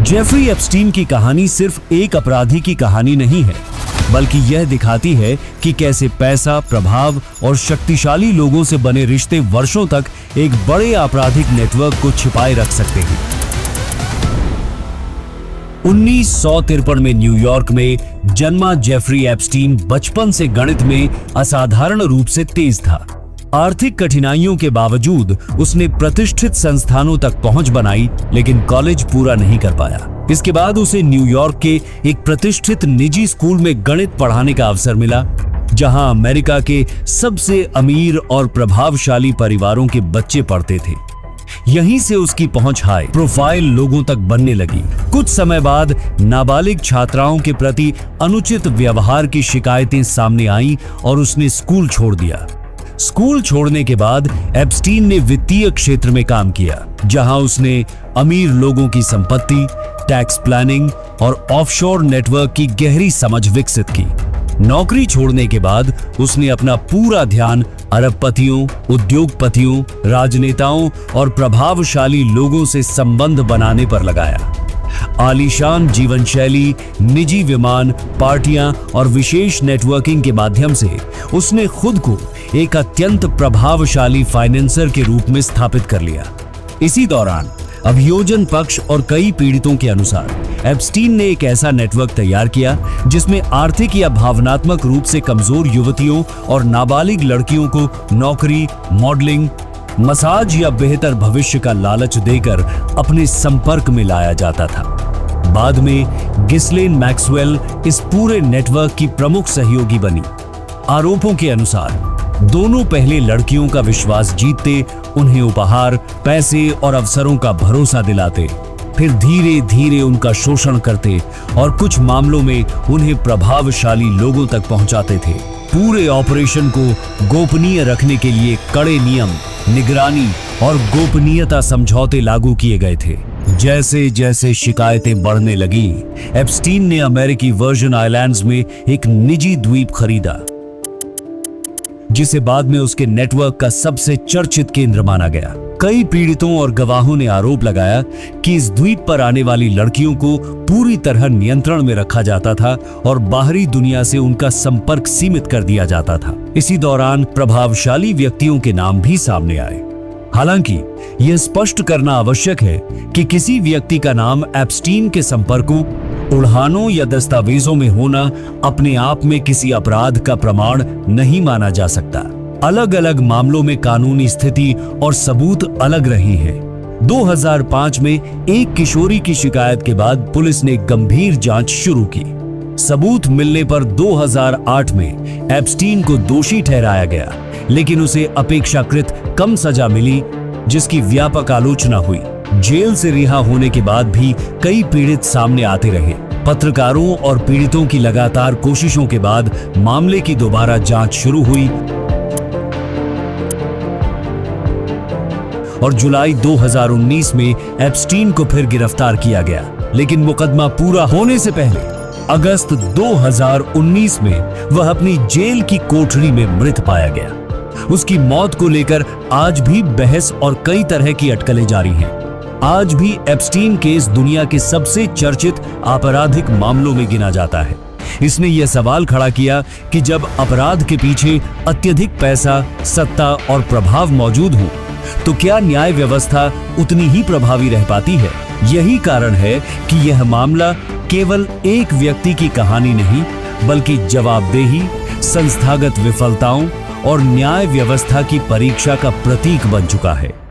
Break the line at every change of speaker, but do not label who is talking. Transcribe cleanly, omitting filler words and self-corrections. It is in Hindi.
जेफरी एप्स्टीन की कहानी सिर्फ एक अपराधी की कहानी नहीं है, बल्कि यह दिखाती है कि कैसे पैसा, प्रभाव और शक्तिशाली लोगों से बने रिश्ते वर्षों तक एक बड़े आपराधिक नेटवर्क को छिपाए रख सकते हैं। 1953 में न्यूयॉर्क में जन्मा जेफरी एप्स्टीन बचपन से गणित में असाधारण रूप से तेज था। आर्थिक कठिनाइयों के बावजूद उसने प्रतिष्ठित संस्थानों तक पहुंच बनाई, लेकिन कॉलेज पूरा नहीं कर पाया। इसके बाद उसे न्यूयॉर्क के एक प्रतिष्ठित निजी स्कूल में गणित पढ़ाने का अवसर मिला, जहां अमेरिका के सबसे अमीर और प्रभावशाली परिवारों के बच्चे पढ़ते थे। यहीं से उसकी पहुंच हाई प्रोफाइल लोगों तक बनने लगी। कुछ समय बाद नाबालिग छात्राओं के प्रति अनुचित व्यवहार की शिकायतें सामने आईं और उसने स्कूल छोड़ दिया। स्कूल छोड़ने के बाद एप्स्टीन ने वित्तीय क्षेत्र में काम किया, जहां उसने अमीर लोगों की संपत्ति, टैक्स प्लानिंग और ऑफशोर नेटवर्क की गहरी समझ विकसित की। नौकरी छोड़ने के बाद उसने अपना पूरा ध्यान अरबपतियों, उद्योगपतियों, राजनेताओं और प्रभावशाली लोगों से संबंध बनाने पर लगाया। आलीशान जीवन शैली, निजी विमान, पार्टियां और विशेष नेटवर्किंग के माध्यम से उसने खुद को एक अत्यंत प्रभावशाली फाइनेंसर के रूप में स्थापित कर लिया। इसी दौरान अभियोजन पक्ष और कई पीड़ितों के अनुसार एप्स्टीन ने एक ऐसा नेटवर्क तैयार किया जिसमें आर्थिक या भावनात्मक रूप से कमजोर युवतियों और नाबालिग लड़कियों को नौकरी, मॉडलिंग, मसाज या बेहतर भविष्य का लालच देकर अपने संपर्क में लाया जाता था। बाद में गिस्लेन मैक्सवेल इस पूरे नेटवर्क की प्रमुख सहयोगी बनी। आरोपों के अनुसार दोनों पहले लड़कियों का विश्वास जीतते, उन्हें उपहार, पैसे और अवसरों का भरोसा दिलाते, फिर धीरे धीरे उनका शोषण करते और कुछ मामलों में उन्हें प्रभावशाली लोगों तक पहुंचाते थे। पूरे ऑपरेशन को गोपनीय रखने के लिए कड़े नियम, निगरानी और गोपनीयता समझौते लागू किए गए थे। जैसे जैसे शिकायतें बढ़ने लगी, एप्स्टीन ने अमेरिकी वर्जिन आइलैंड्स में एक निजी द्वीप खरीदा, जिसे बाद में उसके नेटवर्क का सबसे चर्चित केंद्र माना गया। कई पीड़ितों और गवाहों ने आरोप लगाया कि इस द्वीप पर आने वाली लड़कियों को पूरी तरह नियंत्रण में रखा जाता था और बाहरी दुनिया से उनका संपर्क सीमित कर दिया जाता था। इसी दौरान प्रभावशाली व्यक्तियों के नाम भी सामने आए। हालांकि यह स्पष्ट करना आवश्यक है कि किसी व्यक्ति का नाम एप्स्टीन के संपर्कों, उड़ानों या दस्तावेजों में होना अपने आप में किसी अपराध का प्रमाण नहीं माना जा सकता। अलग अलग मामलों में कानूनी स्थिति और सबूत अलग रही है। 2005 में एक किशोरी की शिकायत के बाद पुलिस ने गंभीर जांच शुरू की। सबूत मिलने पर 2008 में एप्स्टीन को दोषी ठहराया गया, लेकिन उसे अपेक्षाकृत कम सजा मिली, जिसकी व्यापक आलोचना हुई। जेल से रिहा होने के बाद भी कई पीड़ित सामने आते रहे। पत्रकारों और पीड़ितों की लगातार कोशिशों के बाद मामले की दोबारा जांच शुरू हुई और जुलाई 2019 में एप्स्टीन को फिर गिरफ्तार किया गया। लेकिन मुकदमा पूरा होने से पहले अगस्त 2019 में वह अपनी जेल की कोठरी में मृत पाया गया। उसकी मौत को लेकर आज भी बहस और कई तरह की अटकलें जारी हैं। आज भी एप्स्टीन केस दुनिया के सबसे चर्चित आपराधिक मामलों में गिना जाता है। इसने यह सवाल खड़ा किया कि जब अपराध के पीछे अत्यधिक पैसा, सत्ता और प्रभाव मौजूद हो, तो क्या न्याय व्यवस्था उतनी ही प्रभावी रह पाती है? यही कारण है कि यह मामला केवल एक व्यक्ति की कहानी नहीं, बल्कि जवाबदेही, संस्थागत विफलताओं और न्याय व्यवस्था की परीक्षा का प्रतीक बन चुका है।